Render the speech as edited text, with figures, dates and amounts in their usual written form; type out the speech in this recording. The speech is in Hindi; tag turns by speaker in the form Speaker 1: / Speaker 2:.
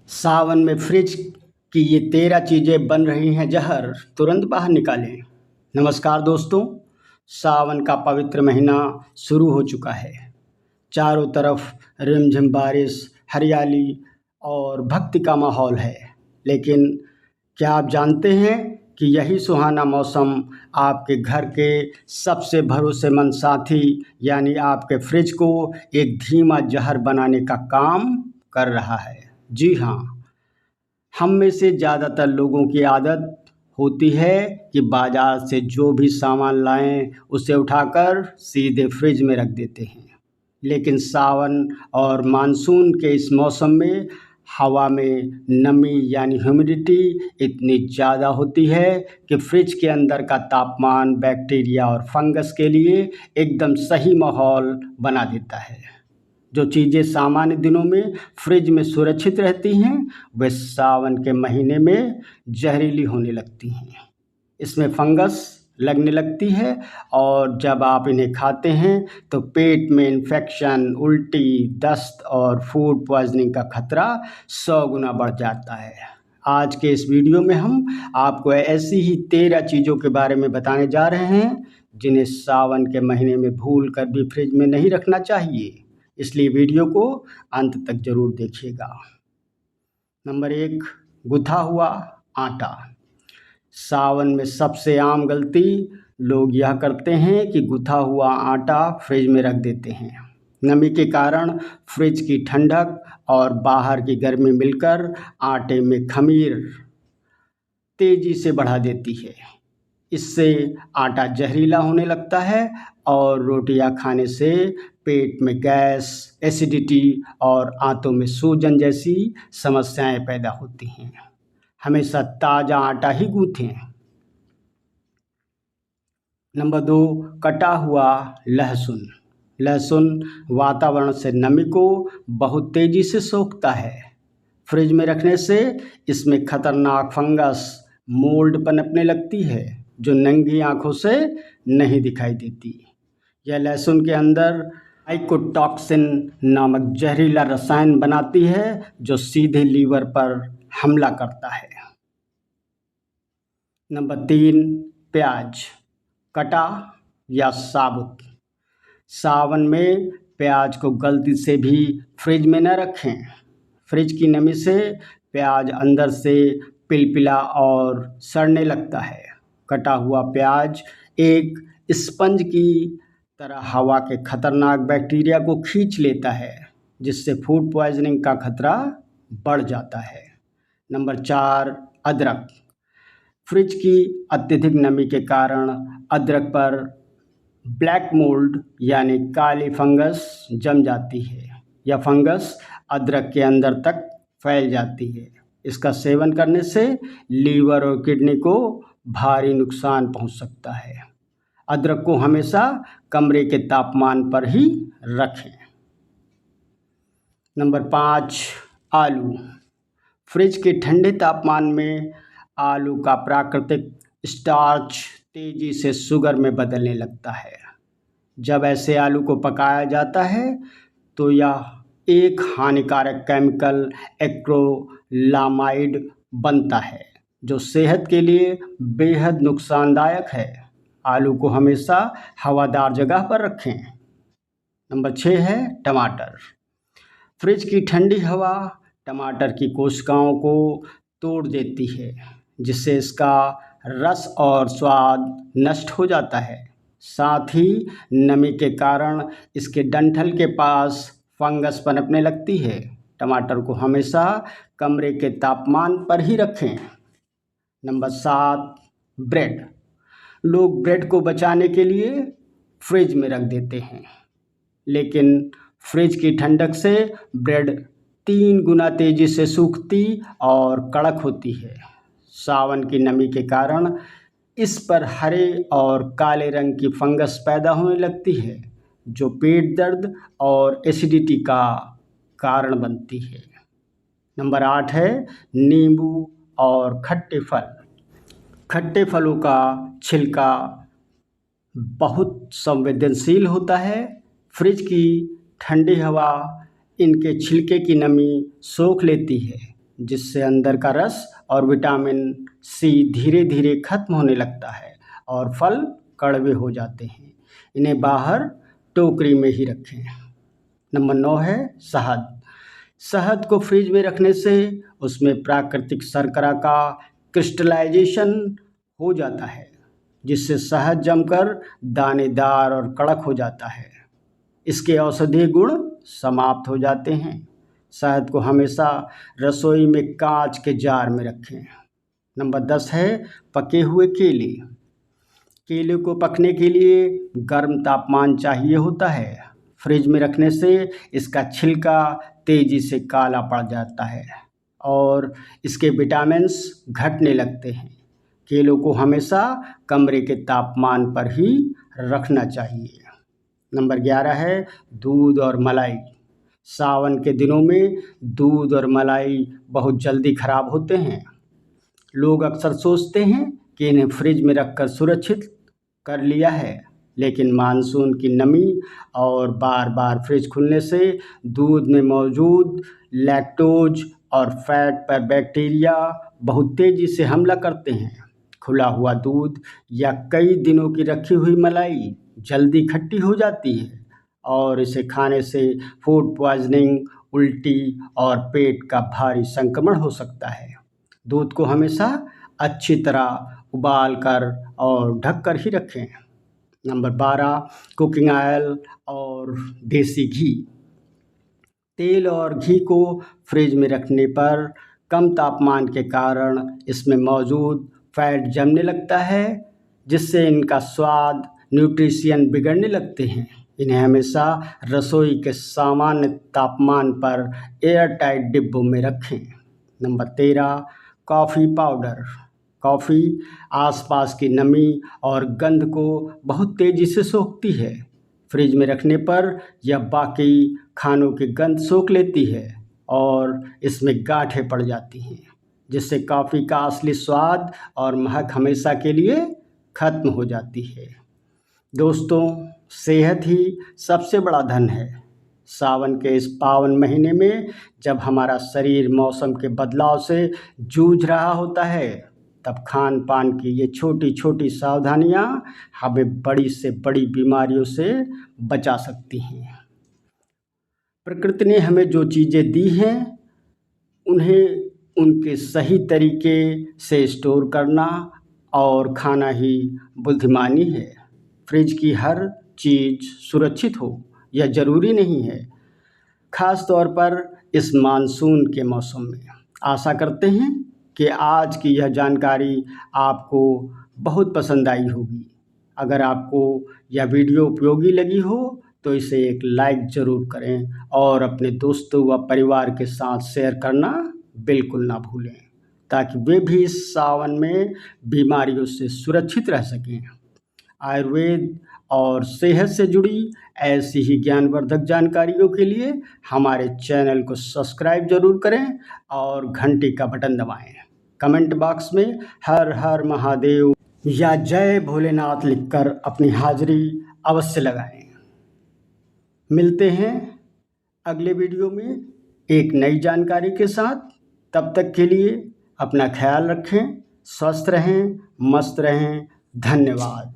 Speaker 1: सावन में फ्रिज की ये 13 चीज़ें बन रही हैं जहर, तुरंत बाहर निकालें। नमस्कार दोस्तों, सावन का पवित्र महीना शुरू हो चुका है। चारों तरफ रिमझिम बारिश, हरियाली और भक्ति का माहौल है। लेकिन क्या आप जानते हैं कि यही सुहाना मौसम आपके घर के सबसे भरोसेमंद साथी यानी आपके फ्रिज को एक धीमा जहर बनाने का काम कर रहा है। जी हाँ, हम में से ज़्यादातर लोगों की आदत होती है कि बाज़ार से जो भी सामान लाएं उसे उठाकर सीधे फ्रिज में रख देते हैं। लेकिन सावन और मानसून के इस मौसम में हवा में नमी यानी ह्यूमिडिटी इतनी ज़्यादा होती है कि फ्रिज के अंदर का तापमान बैक्टीरिया और फंगस के लिए एकदम सही माहौल बना देता है। जो चीज़ें सामान्य दिनों में फ्रिज में सुरक्षित रहती हैं वे सावन के महीने में जहरीली होने लगती हैं। इसमें फंगस लगने लगती है और जब आप इन्हें खाते हैं तो पेट में इन्फेक्शन, उल्टी, दस्त और फूड पॉइजनिंग का खतरा 100 गुना बढ़ जाता है। आज के इस वीडियो में हम आपको ऐसी ही 13 चीज़ों के बारे में बताने जा रहे हैं जिन्हें सावन के महीने में भूल कर भी फ्रिज में नहीं रखना चाहिए, इसलिए वीडियो को अंत तक ज़रूर देखिएगा। नंबर 1, गुथा हुआ आटा। सावन में सबसे आम गलती लोग यह करते हैं कि गुथा हुआ आटा फ्रिज में रख देते हैं। नमी के कारण फ्रिज की ठंडक और बाहर की गर्मी मिलकर आटे में खमीर तेज़ी से बढ़ा देती है। इससे आटा जहरीला होने लगता है और रोटियां खाने से पेट में गैस, एसिडिटी और आंतों में सूजन जैसी समस्याएं पैदा होती हैं। हमेशा ताज़ा आटा ही गूंथें। नंबर 2, कटा हुआ लहसुन। लहसुन वातावरण से नमी को बहुत तेज़ी से सोखता है। फ्रिज में रखने से इसमें खतरनाक फंगस, मोल्ड पनपने लगती है जो नंगी आंखों से नहीं दिखाई देती। यह लहसुन के अंदर माइकोटॉक्सिन नामक जहरीला रसायन बनाती है जो सीधे लीवर पर हमला करता है। नंबर 3, प्याज, कटा या साबुत। सावन में प्याज को गलती से भी फ्रिज में न रखें। फ्रिज की नमी से प्याज अंदर से पिलपिला और सड़ने लगता है। कटा हुआ प्याज एक स्पंज की तरह हवा के खतरनाक बैक्टीरिया को खींच लेता है, जिससे फूड पॉइजनिंग का खतरा बढ़ जाता है। नंबर 4, अदरक। फ्रिज की अत्यधिक नमी के कारण अदरक पर ब्लैक मोल्ड यानी काली फंगस जम जाती है। यह फंगस अदरक के अंदर तक फैल जाती है। इसका सेवन करने से लीवर और किडनी को भारी नुकसान पहुंच सकता है। अदरक को हमेशा कमरे के तापमान पर ही रखें। नंबर 5, आलू। फ्रिज के ठंडे तापमान में आलू का प्राकृतिक स्टार्च तेज़ी से शुगर में बदलने लगता है। जब ऐसे आलू को पकाया जाता है तो यह एक हानिकारक केमिकल एक्रोलामाइड बनता है जो सेहत के लिए बेहद नुकसानदायक है। आलू को हमेशा हवादार जगह पर रखें। नंबर 6 है टमाटर। फ्रिज की ठंडी हवा टमाटर की कोशिकाओं को तोड़ देती है, जिससे इसका रस और स्वाद नष्ट हो जाता है। साथ ही नमी के कारण इसके डंठल के पास फंगस पनपने लगती है। टमाटर को हमेशा कमरे के तापमान पर ही रखें। Number 7, bread. लोग ब्रेड को बचाने के लिए फ्रिज में रख देते हैं, लेकिन फ्रिज की ठंडक से ब्रेड 3 गुना तेज़ी से सूखती और कड़क होती है। सावन की नमी के कारण इस पर हरे और काले रंग की फंगस पैदा होने लगती है जो पेट दर्द और एसिडिटी का कारण बनती है। नंबर 8 है नींबू और खट्टे फल। खट्टे फलों का छिलका बहुत संवेदनशील होता है। फ्रिज की ठंडी हवा इनके छिलके की नमी सोख लेती है, जिससे अंदर का रस और विटामिन सी धीरे धीरे खत्म होने लगता है और फल कड़वे हो जाते हैं। इन्हें बाहर टोकरी में ही रखें। नंबर 9 है शहद। शहद को फ्रिज में रखने से उसमें प्राकृतिक शर्करा का क्रिस्टलाइजेशन हो जाता है, जिससे शहद जमकर दानेदार और कड़क हो जाता है। इसके औषधीय गुण समाप्त हो जाते हैं। शहद को हमेशा रसोई में कांच के जार में रखें। नंबर 10 है पके हुए केले। केले को पकने के लिए गर्म तापमान चाहिए होता है। फ्रिज में रखने से इसका छिलका तेज़ी से काला पड़ जाता है और इसके विटामिन्स घटने लगते हैं। केलों को हमेशा कमरे के तापमान पर ही रखना चाहिए। नंबर 11 है दूध और मलाई। सावन के दिनों में दूध और मलाई बहुत जल्दी खराब होते हैं। लोग अक्सर सोचते हैं कि इन्हें फ्रिज में रखकर सुरक्षित कर लिया है, लेकिन मानसून की नमी और बार बार फ्रिज खुलने से दूध में मौजूद लैक्टोज और फैट पर बैक्टीरिया बहुत तेज़ी से हमला करते हैं। खुला हुआ दूध या कई दिनों की रखी हुई मलाई जल्दी खट्टी हो जाती है और इसे खाने से फूड पॉइजनिंग, उल्टी और पेट का भारी संक्रमण हो सकता है। दूध को हमेशा अच्छी तरह उबाल कर और ढक कर ही रखें। नंबर 12 कुकिंग ऑयल और देसी घी। तेल और घी को फ्रिज में रखने पर कम तापमान के कारण इसमें मौजूद फैट जमने लगता है, जिससे इनका स्वाद, न्यूट्रिशन बिगड़ने लगते हैं। इन्हें हमेशा रसोई के सामान्य तापमान पर एयर टाइट डिब्बों में रखें। Number 13 coffee powder. कॉफ़ी आसपास की नमी और गंध को बहुत तेज़ी से सोखती है। फ्रिज में रखने पर यह बाकी खानों की गंध सोख लेती है और इसमें गांठें पड़ जाती हैं, जिससे कॉफ़ी का असली स्वाद और महक हमेशा के लिए खत्म हो जाती है। दोस्तों, सेहत ही सबसे बड़ा धन है। सावन के इस पावन महीने में जब हमारा शरीर मौसम के बदलाव से जूझ रहा होता है, तब खान पान की ये छोटी छोटी सावधानियां हमें बड़ी से बड़ी बीमारियों से बचा सकती हैं। प्रकृति ने हमें जो चीज़ें दी हैं उन्हें उनके सही तरीके से स्टोर करना और खाना ही बुद्धिमानी है। फ्रिज की हर चीज़ सुरक्षित हो यह ज़रूरी नहीं है, ख़ास तौर पर इस मानसून के मौसम में। आशा करते हैं कि आज की यह जानकारी आपको बहुत पसंद आई होगी। अगर आपको यह वीडियो उपयोगी लगी हो तो इसे एक लाइक ज़रूर करें और अपने दोस्तों व परिवार के साथ शेयर करना बिल्कुल ना भूलें, ताकि वे भी इस सावन में बीमारियों से सुरक्षित रह सकें। आयुर्वेद और सेहत से जुड़ी ऐसी ही ज्ञानवर्धक जानकारियों के लिए हमारे चैनल को सब्सक्राइब जरूर करें और घंटी का बटन दबाएं। कमेंट बॉक्स में हर हर महादेव या जय भोलेनाथ लिखकर अपनी हाजिरी अवश्य लगाएं। मिलते हैं अगले वीडियो में एक नई जानकारी के साथ। तब तक के लिए अपना ख्याल रखें, स्वस्थ रहें, मस्त रहें। धन्यवाद।